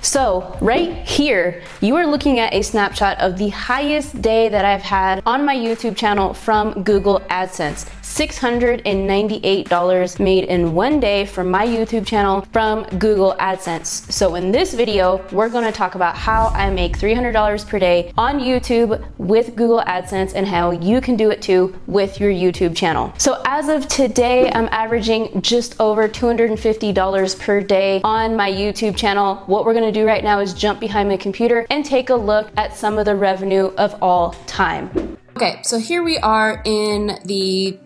So right here, you are looking at a snapshot of the highest day that I've had on my YouTube channel from Google AdSense. $698 made in one day from my YouTube channel from Google AdSense. So in this video, we're going to talk about how I make $300 per day on YouTube with Google AdSense and how you can do it too with your YouTube channel. So as of today, I'm averaging just over $250 per day on my YouTube channel. What we're going to do right now is jump behind my computer and take a look at some of the revenue of all time. Okay, so here we are in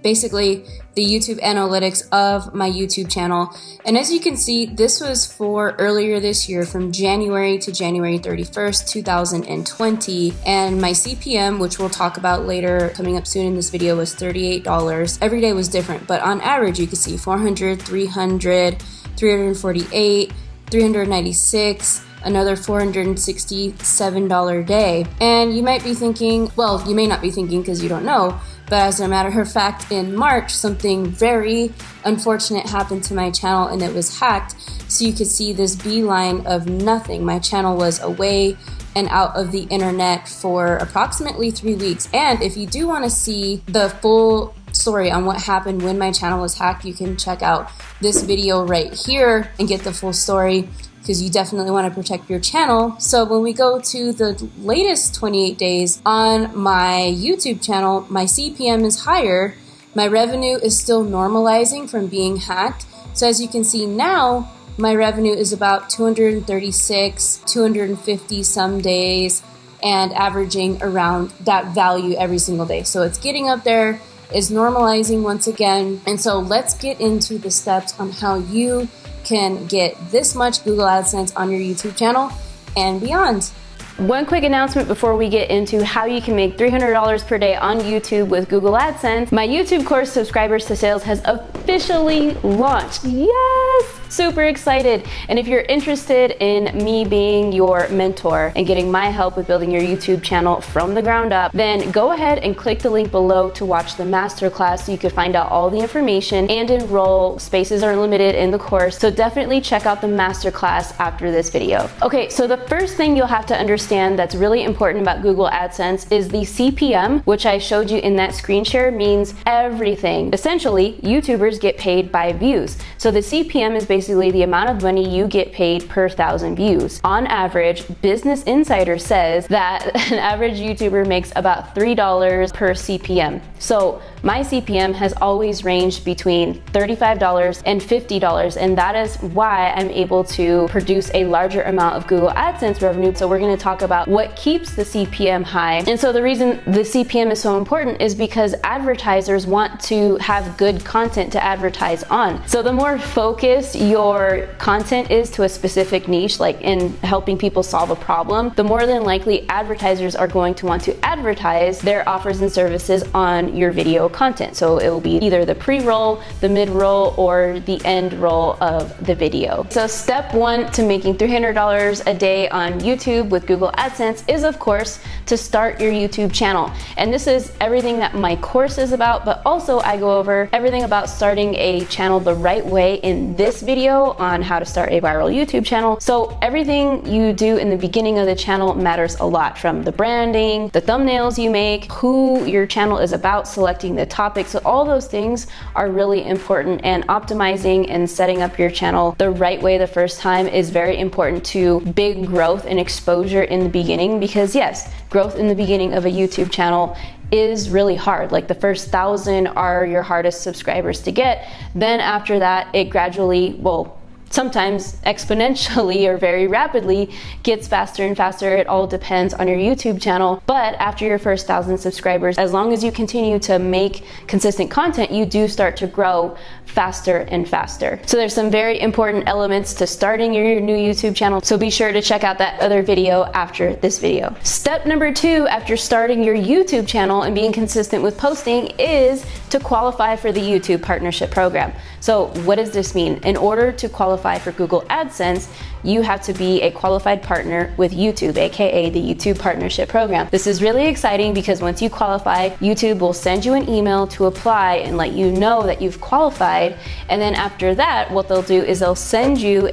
basically the YouTube analytics of my YouTube channel. And as you can see, this was for earlier this year from January to January 31st, 2020. And my CPM, which we'll talk about later coming up soon in this video, was $38. Every day was different, but on average, you can see 400, 300, 348, 396, another $467 day. And you might be thinking, well, you may not be thinking because you don't know, but as a matter of fact, in March, something very unfortunate happened to my channel and it was hacked. So you could see this beeline of nothing. My channel was away and out of the internet for approximately 3 weeks. And if you do want to see the full story on what happened when my channel was hacked, you can check out this video right here and get the full story, because you definitely want to protect your channel. So when we go to the latest 28 days on my YouTube channel, my CPM is higher. My revenue is still normalizing from being hacked. So as you can see now, my revenue is about 236, 250 some days, and averaging around that value every single day. So it's getting up there, is normalizing once again. And so let's get into the steps on how you can get this much Google AdSense on your YouTube channel and beyond. One quick announcement before we get into how you can make $300 per day on YouTube with Google AdSense. My YouTube course, Subscribers to Sales, has officially launched. Yes! Super excited. And if you're interested in me being your mentor and getting my help with building your YouTube channel from the ground up, then go ahead and click the link below to watch the masterclass so you can find out all the information and enroll. Spaces are limited in the course, so definitely check out the masterclass after this video. Okay, so the first thing you'll have to understand that's really important about Google AdSense is the CPM, which I showed you in that screen share, means everything. Essentially, YouTubers get paid by views. So the CPM is basically the amount of money you get paid per 1,000 views. On average, Business Insider says that an average YouTuber makes about $3 per CPM. So my CPM has always ranged between $35 and $50, and that is why I'm able to produce a larger amount of Google AdSense revenue. So we're going to talk about what keeps the CPM high. And so the reason the CPM is so important is because advertisers want to have good content to advertise on. So the more focused your content is to a specific niche, like in helping people solve a problem, the more than likely advertisers are going to want to advertise their offers and services on your video content. So it will be either the pre-roll, the mid-roll, or the end roll of the video. So step one to making $300 a day on YouTube with Google AdSense is, of course, to start your YouTube channel. And this is everything that my course is about, but also I go over everything about starting a channel the right way in this video on how to start a viral YouTube channel. So everything you do in the beginning of the channel matters a lot, from the branding, the thumbnails you make, who your channel is about, selecting the topic. So all those things are really important, and optimizing and setting up your channel the right way the first time is very important to big growth and exposure in the beginning, because yes, growth in the beginning of a YouTube channel is really hard. Like the first 1,000 are your hardest subscribers to get. Then after that, it gradually, well, sometimes exponentially or very rapidly gets faster and faster. It all depends on your YouTube channel. But after your first 1,000 subscribers, as long as you continue to make consistent content, you do start to grow faster and faster. So there's some very important elements to starting your new YouTube channel. So be sure to check out that other video after this video. Step number 2 after starting your YouTube channel and being consistent with posting is to qualify for the YouTube Partnership Program. So what does this mean? In order to qualify for Google AdSense, you have to be a qualified partner with YouTube, aka the YouTube Partnership Program. This is really exciting because once you qualify, YouTube will send you an email to apply and let you know that you've qualified. And then after that, what they'll do is they'll send you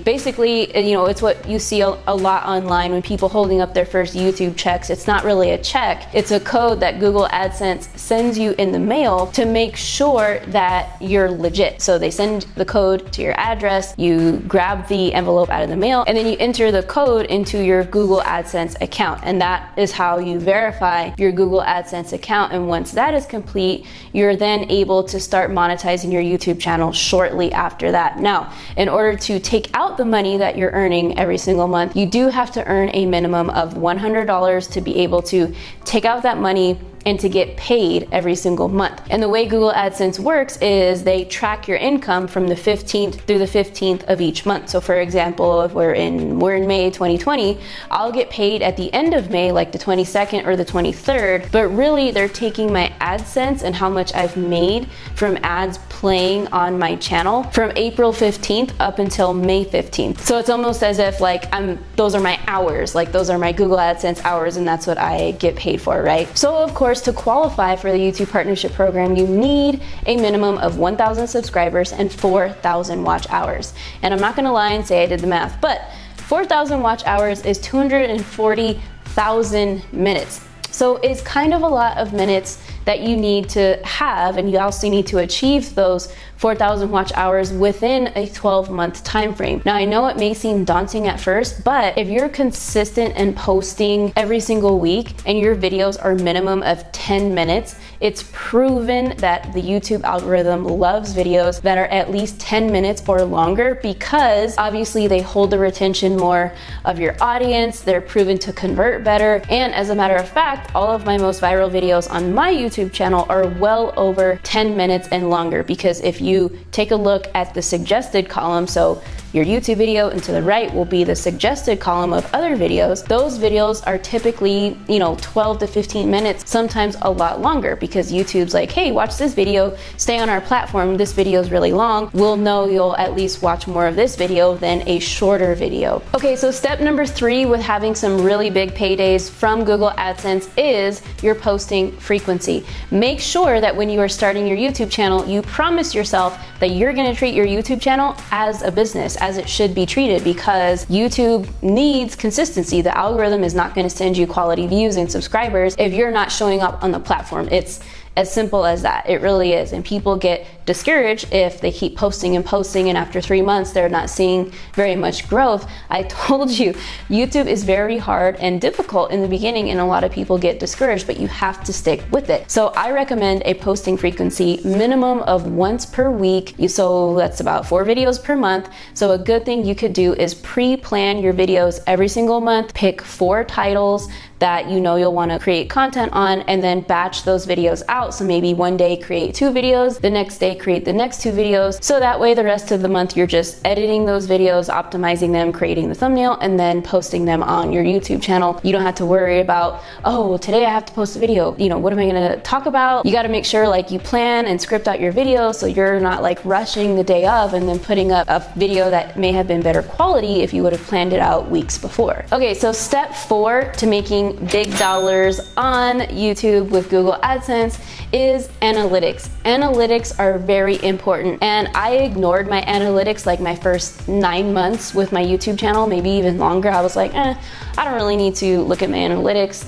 basically, it's what you see a lot online when people holding up their first YouTube checks. It's not really a check. It's a code that Google Adsense sends you in the mail to make sure that you're legit. So they send the code to your address, you grab the envelope out of the mail, and then you enter the code into your Google Adsense account. And that is how you verify your Google Adsense account. And once that is complete, you're then able to start monetizing your YouTube channel shortly after that. Now, in order to take out the money that you're earning every single month, you do have to earn a minimum of $100 to be able to take out that money and to get paid every single month. And the way Google AdSense works is they track your income from the 15th through the 15th of each month. So for example, if we're in May 2020, I'll get paid at the end of May, like the 22nd or the 23rd, but really they're taking my AdSense and how much I've made from ads playing on my channel from April 15th up until May 15th. So it's almost as if like those are my hours, like those are my Google AdSense hours, and that's what I get paid for, right? So of course, to qualify for the YouTube Partnership Program, you need a minimum of 1,000 subscribers and 4,000 watch hours. And I'm not gonna lie and say I did the math, but 4,000 watch hours is 240,000 minutes. So it's kind of a lot of minutes that you need to have, and you also need to achieve those 4,000 watch hours within a 12-month time frame. Now, I know it may seem daunting at first, but if you're consistent and posting every single week and your videos are minimum of 10 minutes, it's proven that the YouTube algorithm loves videos that are at least 10 minutes or longer, because obviously they hold the retention more of your audience, they're proven to convert better, and as a matter of fact, all of my most viral videos on my YouTube channel are well over 10 minutes and longer, because if you take a look at the suggested column, so your YouTube video, and to the right will be the suggested column of other videos, those videos are typically, 12 to 15 minutes, sometimes a lot longer, because YouTube's like, hey, watch this video, stay on our platform, this video is really long, we'll know you'll at least watch more of this video than a shorter video. Okay, so step number 3 with having some really big paydays from Google AdSense is your posting frequency. Make sure that when you are starting your YouTube channel, you promise yourself that you're gonna treat your YouTube channel as a business, as it should be treated, because YouTube needs consistency. The algorithm is not going to send you quality views and subscribers if you're not showing up on the platform. It's as simple as that. It really is. And people get discouraged if they keep posting and posting, and after 3 months they're not seeing very much growth. I told you, YouTube is very hard and difficult in the beginning, and a lot of people get discouraged, but you have to stick with it. So I recommend a posting frequency minimum of once per week. So that's about 4 videos per month. So a good thing you could do is pre-plan your videos every single month, pick 4 titles that you'll want to create content on, and then batch those videos out. So maybe one day create 2 videos, the next day create the next 2 videos. So that way the rest of the month you're just editing those videos, optimizing them, creating the thumbnail, and then posting them on your YouTube channel. You don't have to worry about, oh, today I have to post a video. What am I going to talk about? You got to make sure like you plan and script out your videos so you're not like rushing the day of and then putting up a video that may have been better quality if you would have planned it out weeks before. Okay, so step 4 to making big dollars on YouTube with Google AdSense is analytics. Analytics are very important, and I ignored my analytics like my first 9 months with my YouTube channel, maybe even longer. I was like, I don't really need to look at my analytics.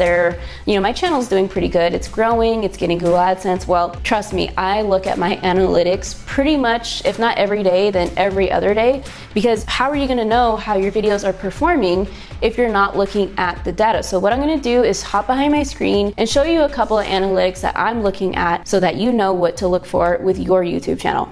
My channel's doing pretty good. It's growing, it's getting Google AdSense. Well, trust me, I look at my analytics pretty much, if not every day, then every other day, because how are you gonna know how your videos are performing if you're not looking at the data? So what I'm gonna do is hop behind my screen and show you a couple of analytics that I'm looking at so that you know what to look for with your YouTube channel.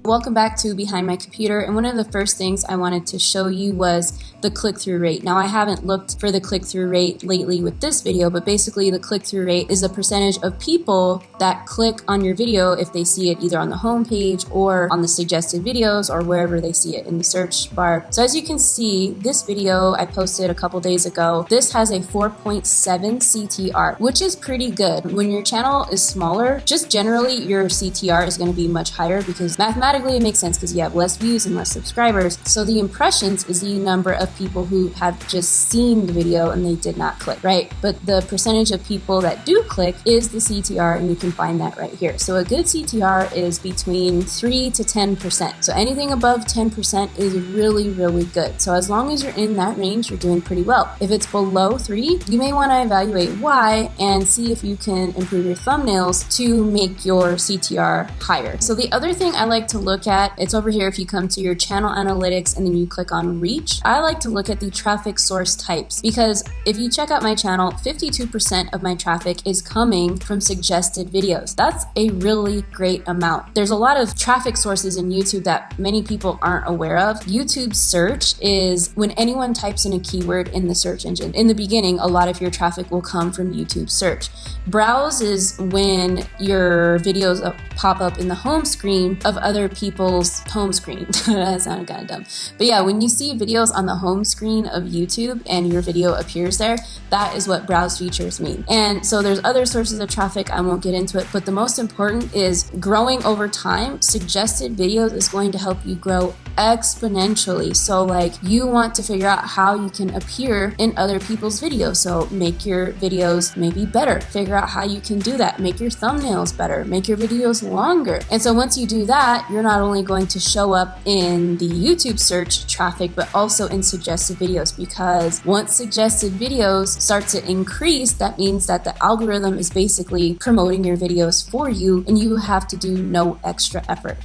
Welcome back to Behind My Computer, and one of the first things I wanted to show you was the click-through rate. Now, I haven't looked for the click-through rate lately with this video, but basically the click-through rate is the percentage of people that click on your video if they see it either on the home page or on the suggested videos or wherever they see it in the search bar. So as you can see, this video I posted a couple days ago, this has a 4.7 CTR, which is pretty good. When your channel is smaller, just generally your CTR is going to be much higher, because mathematically mathematically it makes sense because you have less views and less subscribers. So the impressions is the number of people who have just seen the video and they did not click, right? But the percentage of people that do click is the CTR, and you can find that right here. So a good CTR is between 3 to 10%. So anything above 10% is really, really good. So as long as you're in that range, you're doing pretty well. If it's below 3, you may want to evaluate why and see if you can improve your thumbnails to make your CTR higher. So the other thing I like to look at, it's over here if you come to your channel analytics and then you click on reach. I like to look at the traffic source types, because if you check out my channel, 52% of my traffic is coming from suggested videos. That's a really great amount. There's a lot of traffic sources in YouTube that many people aren't aware of. YouTube search is when anyone types in a keyword in the search engine. In the beginning, a lot of your traffic will come from YouTube search. Browse is when your videos pop up in the home screen of other people's home screen. That sounded kind of dumb. But yeah, when you see videos on the home screen of YouTube and your video appears there, that is what browse features mean. And so there's other sources of traffic, I won't get into it, but the most important is growing over time. Suggested videos is going to help you grow exponentially. So like, you want to figure out how you can appear in other people's videos. So make your videos maybe better. Figure out how you can do that. Make your thumbnails better. Make your videos longer. And so once you do that, you're not only going to show up in the YouTube search traffic, but also in suggested videos, because once suggested videos start to increase, that means that the algorithm is basically promoting your videos for you and you have to do no extra effort.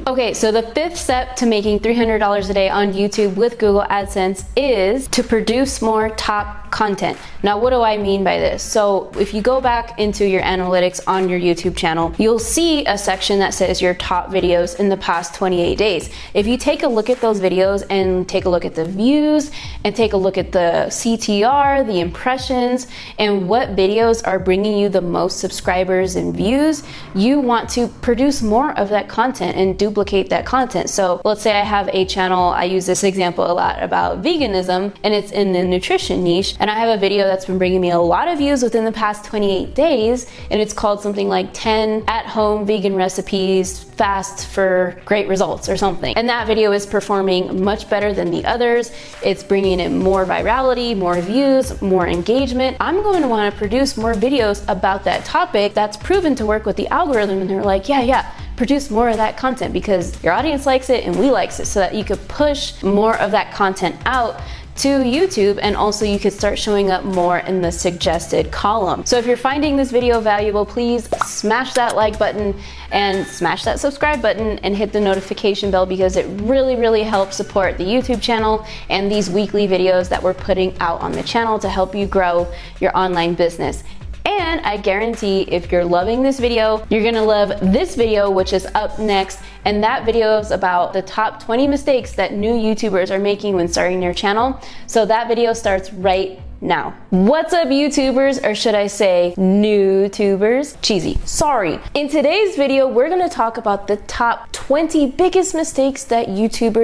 Okay, so the fifth step to making $300 a day on YouTube with Google AdSense is to produce more top content. Now, what do I mean by this? So if you go back into your analytics on your YouTube channel, you'll see a section that says your top videos in the past 28 days. If you take a look at those videos and take a look at the views and take a look at the CTR, the impressions, and what videos are bringing you the most subscribers and views, you want to produce more of that content and duplicate that content. So let's say I have a channel, I use this example a lot about veganism, and it's in the nutrition niche, and I have a video that's been bringing me a lot of views within the past 28 days, and it's called something like 10 at-home vegan recipes fast for great results or something. And that video is performing much better than the others. It's bringing in more virality, more views, more engagement. I'm going to want to produce more videos about that topic that's proven to work with the algorithm, and they're like, yeah, produce more of that content because your audience likes it and we likes it, so that you could push more of that content out to YouTube, and also you could start showing up more in the suggested column. So if you're finding this video valuable, please smash that like button and smash that subscribe button and hit the notification bell, because it really, really helps support the YouTube channel and these weekly videos that we're putting out on the channel to help you grow your online business. And I guarantee if you're loving this video, you're gonna love this video, which is up next. And that video is about the top 20 mistakes that new YouTubers are making when starting their channel. So that video starts right now. What's up, YouTubers, or should I say new tubers? Cheesy, sorry. In today's video, we're gonna talk about the top 20 biggest mistakes that YouTubers